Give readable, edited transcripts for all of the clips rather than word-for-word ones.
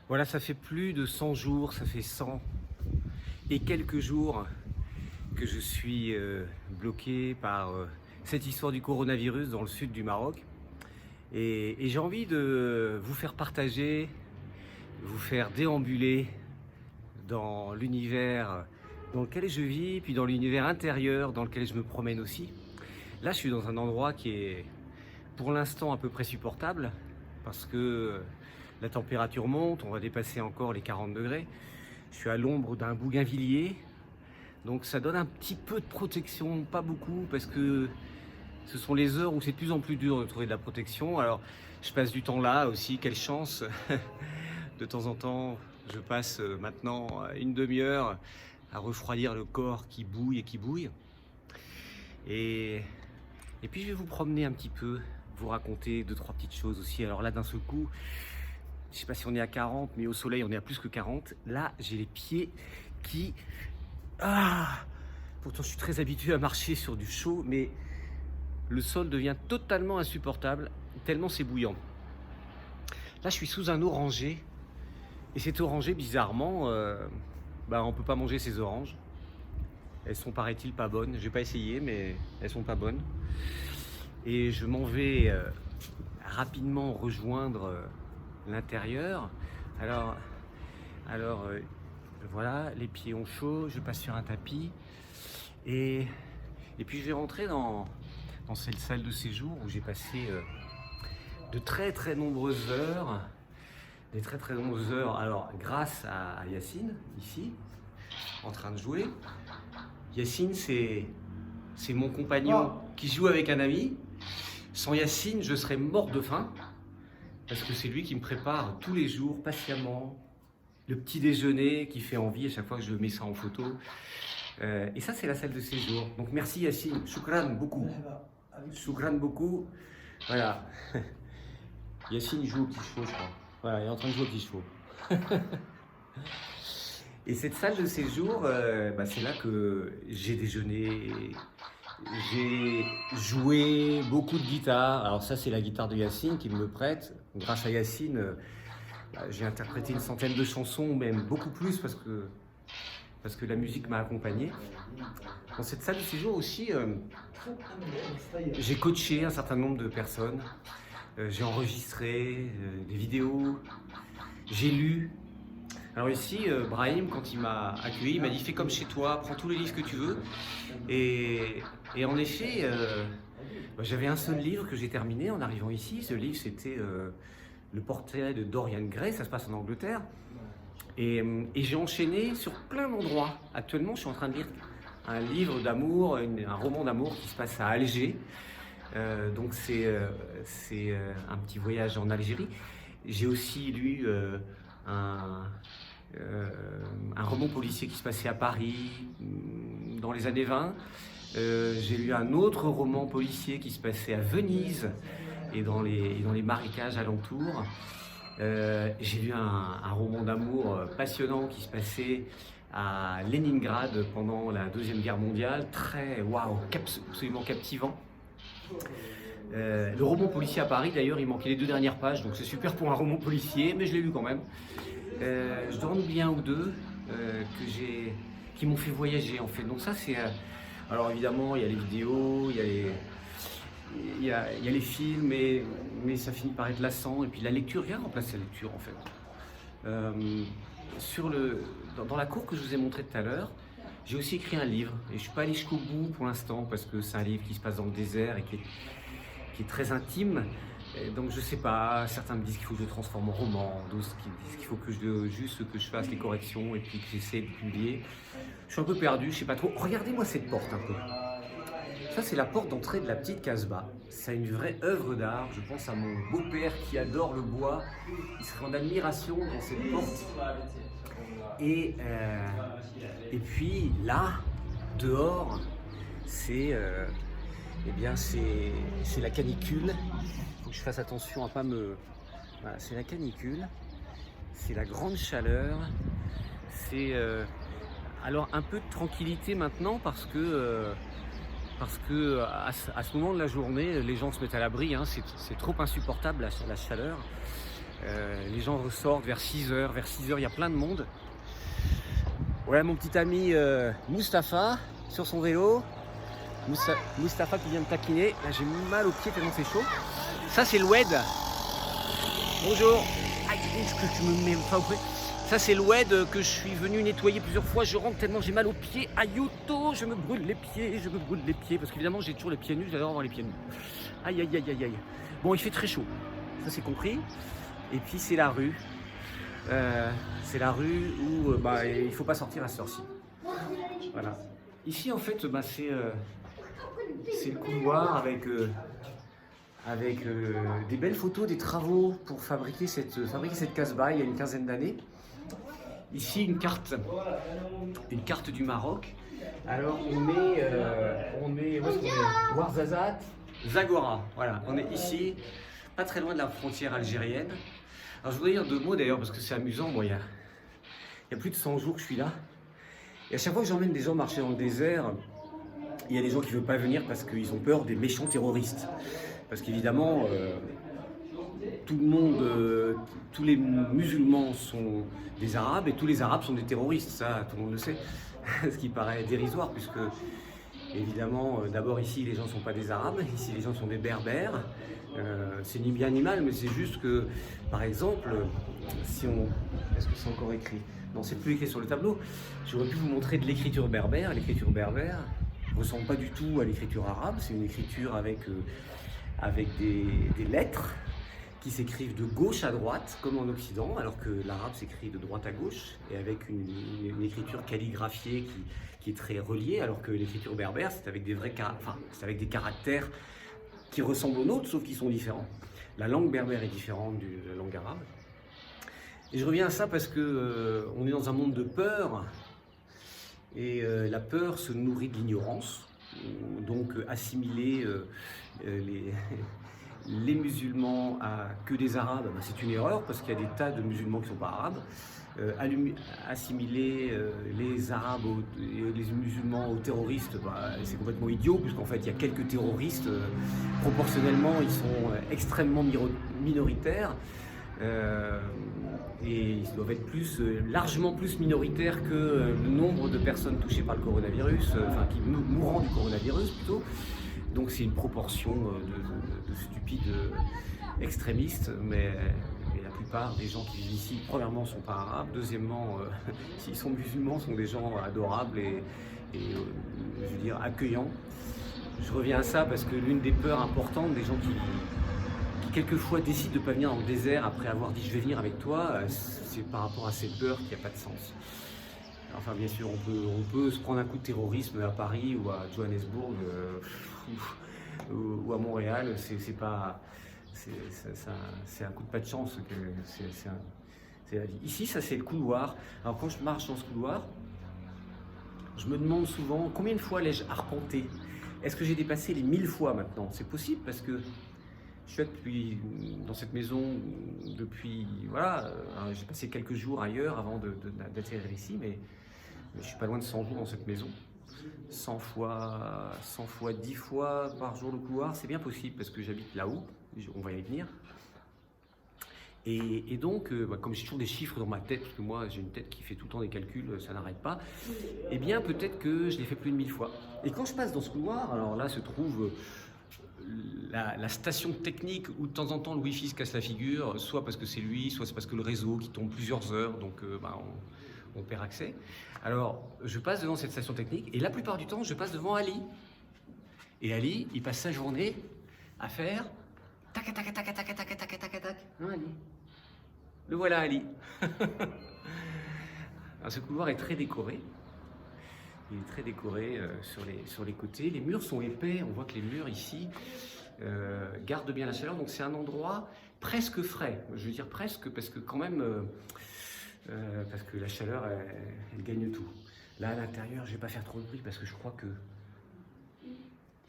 Voilà, ça fait plus de 100 jours, ça fait 100 et quelques jours que je suis bloqué par cette histoire du coronavirus dans le sud du Maroc. Et j'ai envie de vous faire partager, vous faire déambuler dans l'univers dans lequel je vis, puis dans l'univers intérieur dans lequel je me promène aussi. Là, je suis dans un endroit qui est pour l'instant à peu près supportable parce que la température monte, on va dépasser encore les 40 degrés. Je suis à l'ombre d'un bougainvillier, donc ça donne un petit peu de protection, pas beaucoup, parce que ce sont les heures où c'est de plus en plus dur de trouver de la protection. Alors je passe du temps là aussi, quelle chance. De temps en temps, je passe maintenant une demi-heure à refroidir le corps qui bouille et qui bouille. Et puis je vais vous promener un petit peu, vous raconter deux, trois petites choses aussi. Alors là, d'un seul coup, je sais pas si on est à 40, mais au soleil, on est à plus que 40. Là, j'ai les pieds qui... Pourtant, je suis très habitué à marcher sur du chaud, mais le sol devient totalement insupportable, tellement c'est bouillant. Là, je suis sous un oranger. Et cet oranger, bizarrement, on peut pas manger ces oranges. Elles sont, paraît-il, pas bonnes. J'ai pas essayé, mais elles sont pas bonnes. Et je m'en vais rapidement rejoindre l'intérieur. Alors voilà, les pieds ont chaud, je passe sur un tapis. Et puis je vais rentrer dans cette salle de séjour où j'ai passé de très très nombreuses heures. Des très très longues heures, alors grâce à Yacine, ici, en train de jouer. Yacine, c'est mon compagnon qui joue avec un ami. Sans Yacine, je serais mort de faim, parce que c'est lui qui me prépare tous les jours, patiemment, le petit déjeuner qui fait envie à chaque fois que je mets ça en photo. Et ça, c'est la salle de séjour. Donc merci Yacine, choukran beaucoup. Choukran beaucoup. Voilà. Yacine, il joue au petit chevaux, je crois. Voilà, il est en train de jouer au petit chevaux. Et cette salle de séjour, c'est là que j'ai déjeuné, j'ai joué beaucoup de guitare. Alors ça, c'est la guitare de Yacine qui me prête. Grâce à Yacine, j'ai interprété une centaine de chansons, même beaucoup plus parce que la musique m'a accompagné. Dans cette salle de séjour aussi, j'ai coaché un certain nombre de personnes. J'ai enregistré des vidéos, j'ai lu. Alors ici, Brahim, quand il m'a accueilli, il m'a dit « Fais comme chez toi, prends tous les livres que tu veux ». Et en effet, j'avais un seul livre que j'ai terminé en arrivant ici. Ce livre, c'était le portrait de Dorian Gray, ça se passe en Angleterre. Et j'ai enchaîné sur plein d'endroits. Actuellement, je suis en train de lire un livre d'amour, un roman d'amour qui se passe à Alger. Donc c'est un petit voyage en Algérie. J'ai aussi lu un roman policier qui se passait à Paris dans les années 20. J'ai lu un autre roman policier qui se passait à Venise et dans les marécages alentours. J'ai lu un roman d'amour passionnant qui se passait à Leningrad pendant la Deuxième Guerre mondiale. Très, absolument captivant. Le roman policier à Paris, d'ailleurs, il manquait les 2 dernières pages, donc c'est super pour un roman policier, mais je l'ai lu quand même. Je dois en oublier un ou deux qui m'ont fait voyager en fait. Donc ça c'est... alors évidemment, il y a les vidéos, il y a les films, mais ça finit par être lassant. Et puis la lecture, rien remplace la lecture en fait. Dans la cour que je vous ai montré tout à l'heure, j'ai aussi écrit un livre et je ne suis pas allé jusqu'au bout pour l'instant parce que c'est un livre qui se passe dans le désert et qui est très intime. Et donc je sais pas, certains me disent qu'il faut que je le transforme en roman, d'autres qui me disent qu'il faut que je fasse les corrections et puis que j'essaie de publier. Je suis un peu perdu, je sais pas trop. Regardez-moi cette porte un peu. Ça c'est la porte d'entrée de la petite Casbah. C'est une vraie œuvre d'art. Je pense à mon beau-père qui adore le bois. Il serait en admiration dans cette porte. Et puis là, dehors, c'est la canicule. Il faut que je fasse attention à pas me... Voilà, c'est la canicule, c'est la grande chaleur, c'est alors un peu de tranquillité maintenant parce que à ce moment de la journée, les gens se mettent à l'abri, hein, c'est trop insupportable la chaleur. Les gens ressortent vers 6h. Vers 6h, il y a plein de monde. Voilà mon petit ami Mustapha sur son vélo. Mustapha qui vient de taquiner. Là, j'ai mal aux pieds tellement c'est chaud. Ça, c'est le WED. Bonjour. Aïe, est-ce que tu me mets pas au près? Ça, c'est le WED que je suis venu nettoyer plusieurs fois. Je rentre tellement j'ai mal aux pieds. Ayuto, je me brûle les pieds. Parce qu'évidemment, j'ai toujours les pieds nus. J'adore avoir les pieds nus. Aïe, aïe, aïe, aïe, aïe. Bon, il fait très chaud. Ça, c'est compris. Et puis, c'est la rue. C'est la rue où il ne faut pas sortir à cette heure-ci. Voilà. Ici, en fait, c'est le couloir avec des belles photos des travaux pour fabriquer cette Casbah il y a une quinzaine d'années. Ici, une carte du Maroc. Alors, on est où est-ce qu'on est? Ouarzazate, Zagora. Voilà, on est ici, pas très loin de la frontière algérienne. Alors, je voudrais dire 2 mots d'ailleurs, parce que c'est amusant. Moi, il y a plus de 100 jours que je suis là. Et à chaque fois que j'emmène des gens marcher dans le désert, il y a des gens qui ne veulent pas venir parce qu'ils ont peur des méchants terroristes. Parce qu'évidemment, tout le monde, tous les musulmans sont des arabes et tous les arabes sont des terroristes. Ça, tout le monde le sait. Ce qui paraît dérisoire, puisque évidemment, d'abord ici, les gens ne sont pas des arabes. Ici, les gens sont des berbères. C'est ni bien ni mal, mais c'est juste que, par exemple, est-ce que c'est encore écrit? Non, c'est plus écrit sur le tableau. J'aurais pu vous montrer de l'écriture berbère. L'écriture berbère ne ressemble pas du tout à l'écriture arabe. C'est une écriture avec des lettres qui s'écrivent de gauche à droite, comme en Occident, alors que l'arabe s'écrit de droite à gauche, et avec une écriture calligraphiée qui est très reliée, alors que l'écriture berbère, c'est avec des caractères qui ressemblent aux nôtres, sauf qu'ils sont différents. La langue berbère est différente de la langue arabe. Et je reviens à ça parce que on est dans un monde de peur, et la peur se nourrit de l'ignorance. Donc assimiler les musulmans à que des arabes, c'est une erreur parce qu'il y a des tas de musulmans qui ne sont pas arabes. Assimiler les arabes et les musulmans aux terroristes, c'est complètement idiot, puisqu'en fait il y a quelques terroristes, proportionnellement ils sont extrêmement minoritaires. Et ils doivent être largement plus minoritaires que le nombre de personnes touchées par le coronavirus, mourant du coronavirus plutôt. Donc c'est une proportion de stupides extrémistes, mais la plupart des gens qui vivent ici, premièrement, ne sont pas arabes, deuxièmement, s'ils sont musulmans, sont des gens adorables et je veux dire accueillants. Je reviens à ça parce que l'une des peurs importantes des gens qui quelquefois décident de ne pas venir dans le désert après avoir dit je vais venir avec toi, c'est par rapport à cette peur qui n'a pas de sens. Enfin bien sûr on peut se prendre un coup de terrorisme à Paris ou à Johannesburg ou à Montréal, c'est un coup de pas de chance, c'est la vie. Ici ça c'est le couloir. Alors quand je marche dans ce couloir, je me demande souvent combien de fois l'ai-je arpenté. Est-ce que j'ai dépassé les 1000 fois maintenant? C'est possible parce que je suis dans cette maison depuis, voilà, j'ai passé quelques jours ailleurs avant d'atterrir ici, mais je suis pas loin de 100 jours dans cette maison. 100 fois 10 fois par jour le couloir, c'est bien possible parce que j'habite là-haut, on va y venir. Et donc, comme j'ai toujours des chiffres dans ma tête, parce que moi j'ai une tête qui fait tout le temps des calculs, ça n'arrête pas, eh bien peut-être que je l'ai fait plus de 1000 fois. Et quand je passe dans ce couloir, alors là se trouve la station technique où de temps en temps le wifi se casse la figure, soit parce que c'est lui, soit c'est parce que le réseau qui tombe plusieurs heures, donc on perd accès. Alors je passe devant cette station technique et la plupart du temps je passe devant Ali. Et Ali, il passe sa journée à faire tac tac tac tac tac tac tac tac tac. Non Ali. Le voilà Ali. Alors, ce couloir est très décoré. Il est très décoré sur les côtés. Les murs sont épais. On voit que les murs ici gardent bien la chaleur. Donc c'est un endroit presque frais. Je veux dire presque parce que quand même, parce que la chaleur, elle gagne tout. Là à l'intérieur, je ne vais pas faire trop de bruit parce que je crois que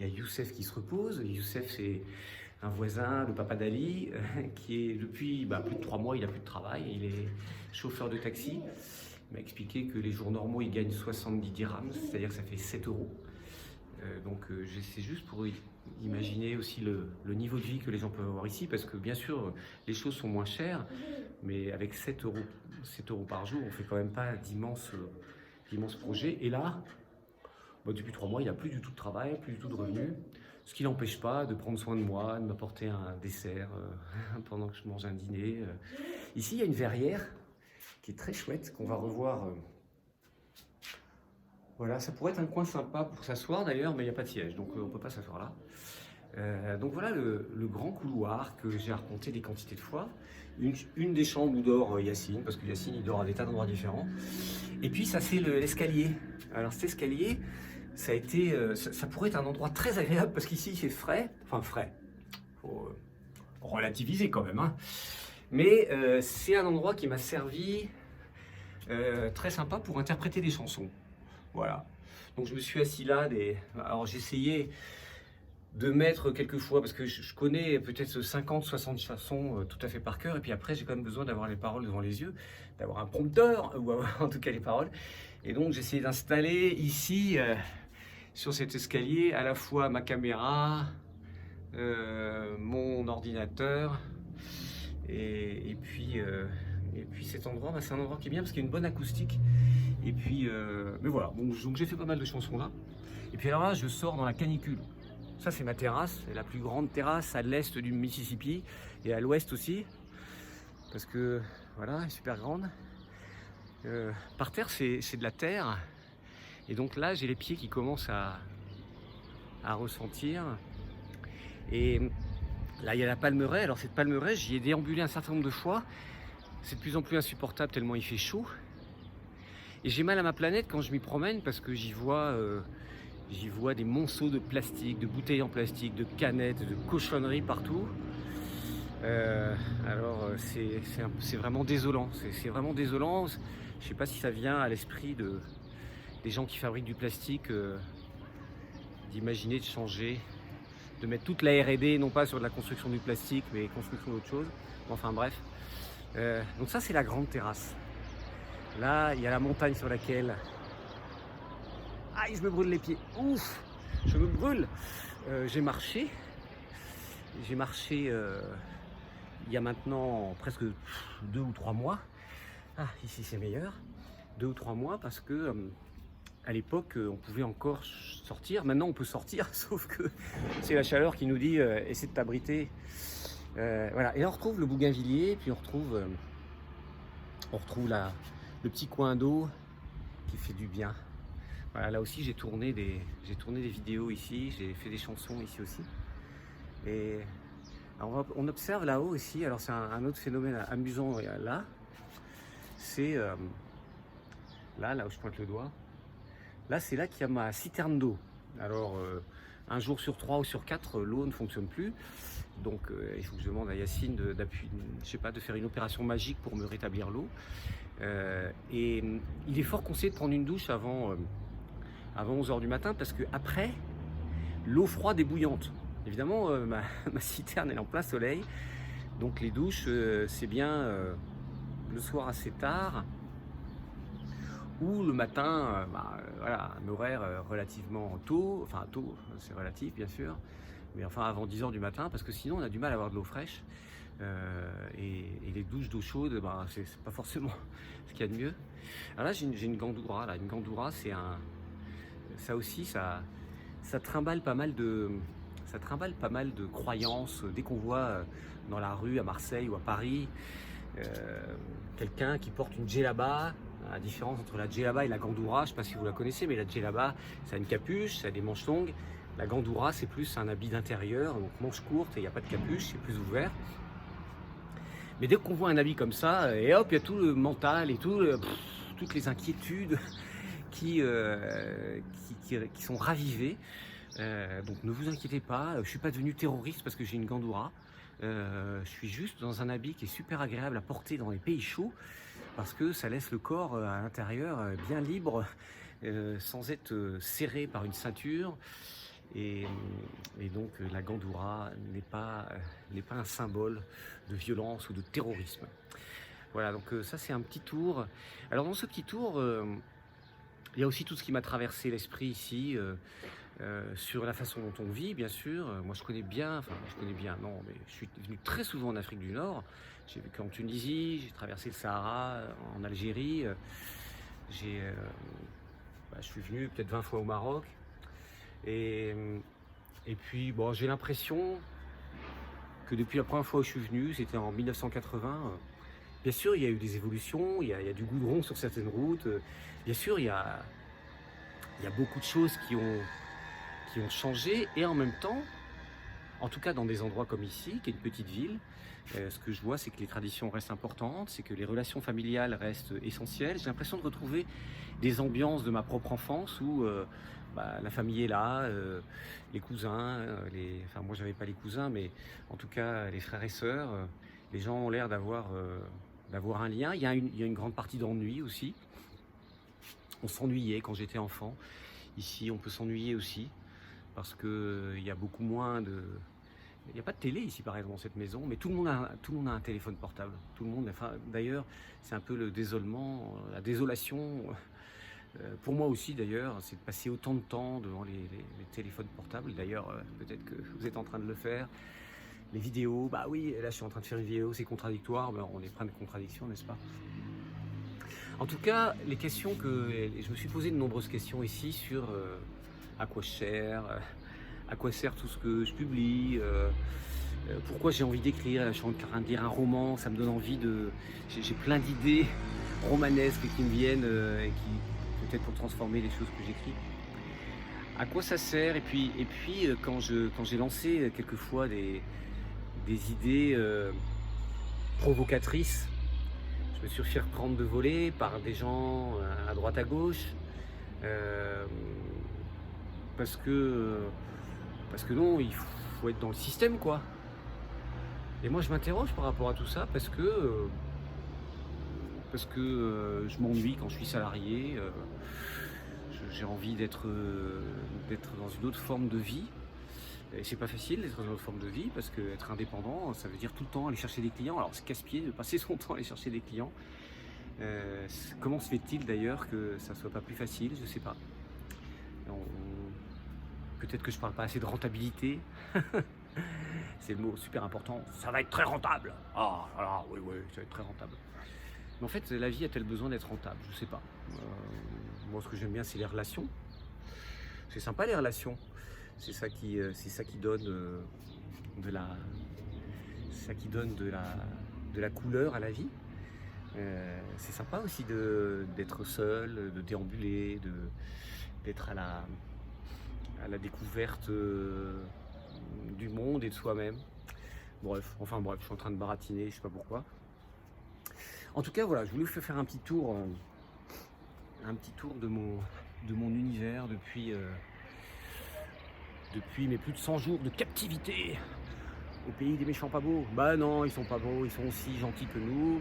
il y a Youssef qui se repose. Youssef, c'est un voisin, le papa d'Ali, qui est depuis plus de 3 mois, il n'a plus de travail. Il est chauffeur de taxi. Il m'a expliqué que les jours normaux, il gagne 70 dirhams, c'est-à-dire que ça fait 7 euros. C'est juste pour imaginer aussi le niveau de vie que les gens peuvent avoir ici, parce que bien sûr, les choses sont moins chères, mais avec 7 euros par jour, on fait quand même pas d'immenses projets. Et là, depuis 3 mois, il n'y a plus du tout de travail, plus du tout de revenus, ce qui n'empêche pas de prendre soin de moi, de m'apporter un dessert pendant que je mange un dîner. Ici, il y a une verrière qui est très chouette, qu'on va revoir. Voilà, ça pourrait être un coin sympa pour s'asseoir d'ailleurs, mais il n'y a pas de siège, donc on ne peut pas s'asseoir là. Donc voilà le grand couloir que j'ai arpenté des quantités de fois. Une des chambres où dort Yacine, parce que Yacine il dort à des tas d'endroits différents. Et puis ça c'est l'escalier. Alors cet escalier, ça pourrait être un endroit très agréable parce qu'ici c'est frais, enfin frais, faut relativiser quand même, hein. Mais c'est un endroit qui m'a servi très sympa pour interpréter des chansons. Voilà. Donc je me suis assis là. Alors j'ai essayé de mettre quelquefois, parce que je connais peut-être 50, 60 chansons tout à fait par cœur, et puis après j'ai quand même besoin d'avoir les paroles devant les yeux, d'avoir un prompteur, ou avoir en tout cas les paroles. Et donc j'ai essayé d'installer ici, sur cet escalier, à la fois ma caméra, mon ordinateur, et puis cet endroit, c'est un endroit qui est bien parce qu'il y a une bonne acoustique. Et puis, mais voilà, donc j'ai fait pas mal de chansons là. Et puis alors là, je sors dans la canicule. Ça, c'est ma terrasse, c'est la plus grande terrasse à l'est du Mississippi et à l'ouest aussi, parce que voilà, elle est super grande. Par terre, c'est de la terre, et donc là, j'ai les pieds qui commencent à ressentir. Et là, il y a la palmeraie. Alors cette palmeraie, j'y ai déambulé un certain nombre de fois. C'est de plus en plus insupportable tellement il fait chaud. Et j'ai mal à ma planète quand je m'y promène parce que j'y vois des monceaux de plastique, de bouteilles en plastique, de canettes, de cochonneries partout. C'est vraiment désolant. C'est vraiment désolant. Je ne sais pas si ça vient à l'esprit des gens qui fabriquent du plastique, d'imaginer de changer, de mettre toute la R&D, non pas sur de la construction du plastique, mais construction d'autre chose. Enfin bref. Donc ça, c'est la grande terrasse. Là, il y a la montagne sur laquelle... Aïe, je me brûle les pieds. Ouf, je me brûle. J'ai marché. Il y a maintenant presque 2 ou 3 mois. Ah, ici c'est meilleur. 2 ou 3 mois parce que à l'époque, on pouvait encore sortir. Maintenant, on peut sortir, sauf que c'est la chaleur qui nous dit essaie de t'abriter. Voilà. Et là, on retrouve le bougainvillier, puis on retrouve le petit coin d'eau qui fait du bien. Voilà, là aussi j'ai tourné des vidéos ici, j'ai fait des chansons ici aussi. Et alors on observe là-haut aussi, alors c'est un autre phénomène amusant là, c'est là où je pointe le doigt, là c'est là qu'il y a ma citerne d'eau. Alors un jour sur 3 ou sur 4, l'eau ne fonctionne plus. Donc il faut que je demande à Yacine de faire une opération magique pour me rétablir l'eau. Et il est fort conseillé de prendre une douche avant 11h du matin parce que après, l'eau froide est bouillante. Évidemment, ma citerne est en plein soleil. Donc les douches, c'est bien le soir assez tard ou le matin, voilà, un horaire relativement tôt. Enfin tôt, c'est relatif bien sûr. Mais enfin avant 10h du matin, parce que sinon on a du mal à avoir de l'eau fraîche. Et les douches d'eau chaude, c'est pas forcément ce qu'il y a de mieux. Alors là j'ai une gandoura. Là. Une gandoura, c'est ça aussi, ça trimballe pas mal de croyances. Dès qu'on voit dans la rue à Marseille ou à Paris quelqu'un qui porte une djellaba, la différence entre la djellaba et la gandoura, je ne sais pas si vous la connaissez, mais la djellaba, ça a une capuche, ça a des manches longues. La gandoura, c'est plus un habit d'intérieur, donc manches courtes et il n'y a pas de capuche, c'est plus ouvert. Mais dès qu'on voit un habit comme ça, et hop, il y a tout le mental et toutes les inquiétudes qui sont ravivées. Donc ne vous inquiétez pas, je ne suis pas devenu terroriste parce que j'ai une gandoura. Je suis juste dans un habit qui est super agréable à porter dans les pays chauds parce que ça laisse le corps à l'intérieur bien libre sans être serré par une ceinture. Et donc la gandoura n'est pas un symbole de violence ou de terrorisme. Voilà, donc ça c'est un petit tour. Alors dans ce petit tour, il y a aussi tout ce qui m'a traversé l'esprit ici. sur la façon dont on vit, bien sûr. Moi, je connais bien, non, mais je suis venu très souvent en Afrique du Nord. J'ai vécu en Tunisie, j'ai traversé le Sahara, en Algérie. Je suis venu peut-être 20 fois au Maroc. Et, et puis, bon, j'ai l'impression que depuis la première fois où je suis venu, c'était en 1980. Bien sûr, il y a eu des évolutions, il y a du goudron sur certaines routes. Bien sûr, il y a beaucoup de choses qui ont changé. Et en même temps, en tout cas dans des endroits comme ici, qui est une petite ville, ce que je vois, c'est que les traditions restent importantes, c'est que les relations familiales restent essentielles. J'ai l'impression de retrouver des ambiances de ma propre enfance où la famille est là, les cousins, enfin moi j'avais pas les cousins, mais en tout cas les frères et sœurs, les gens ont l'air d'avoir un lien. Il y a une grande partie d'ennui aussi. On s'ennuyait quand j'étais enfant. Ici, on peut s'ennuyer aussi parce qu'il y a beaucoup moins de... Il n'y a pas de télé ici, par exemple, dans cette maison, mais tout le monde a un téléphone portable. Tout le monde, enfin, d'ailleurs, c'est un peu le désolement, la désolation. Pour moi aussi, d'ailleurs, c'est de passer autant de temps devant les téléphones portables. D'ailleurs, peut-être que vous êtes en train de le faire. Les vidéos, bah oui, là, je suis en train de faire une vidéo, c'est contradictoire. Ben, on est plein de contradictions, n'est-ce pas? En tout cas, les questions je me suis posé de nombreuses questions ici sur à quoi sert tout ce que je publie, pourquoi j'ai envie d'écrire. Je suis en train de lire un roman, ça me donne envie j'ai plein d'idées romanesques qui me viennent et qui peut-être pour transformer les choses que j'écris. À quoi ça sert? Et puis quand j'ai lancé quelquefois des idées provocatrices, je me suis fait reprendre de volée par des gens à droite à gauche parce que non, il faut être dans le système, quoi. Et moi je m'interroge par rapport à tout ça parce que je m'ennuie quand je suis salarié. J'ai envie d'être dans une autre forme de vie. Et c'est pas facile d'être dans une autre forme de vie parce qu'être indépendant, ça veut dire tout le temps aller chercher des clients. Alors c'est casse-pied de passer son temps à aller chercher des clients. Comment se fait-il d'ailleurs que ça soit pas plus facile? Je sais pas. Peut-être que je parle pas assez de rentabilité. C'est le mot super important. Ça va être très rentable. Ah, voilà, oui, ça va être très rentable. Mais en fait, la vie a-t-elle besoin d'être rentable? Je sais pas. Moi, ce que j'aime bien, c'est les relations. C'est sympa les relations. C'est ça qui donne de la couleur à la vie. C'est sympa aussi d'être seul, de déambuler, d'être à la découverte du monde et de soi-même. Bref, je suis en train de baratiner, je sais pas pourquoi. En tout cas, voilà, je voulais vous faire un petit tour de mon univers depuis mes plus de 100 jours de captivité au pays des méchants pas beaux. Bah non, ils sont pas beaux, ils sont aussi gentils que nous.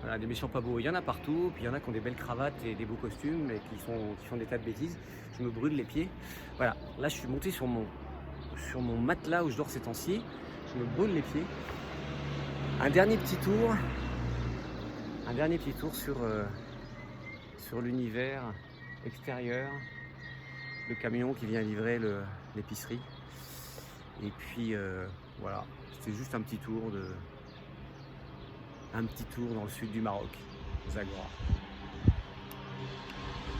Voilà, des méchants pas beaux, il y en a partout, puis il y en a qui ont des belles cravates et des beaux costumes et qui font des tas de bêtises. Je me brûle les pieds. Voilà, là je suis monté sur mon matelas où je dors ces temps-ci. Je me brûle les pieds. Un dernier petit tour sur l'univers extérieur, le camion qui vient livrer l'épicerie. Et puis voilà, c'était juste un petit tour dans le sud du Maroc, aux Agora.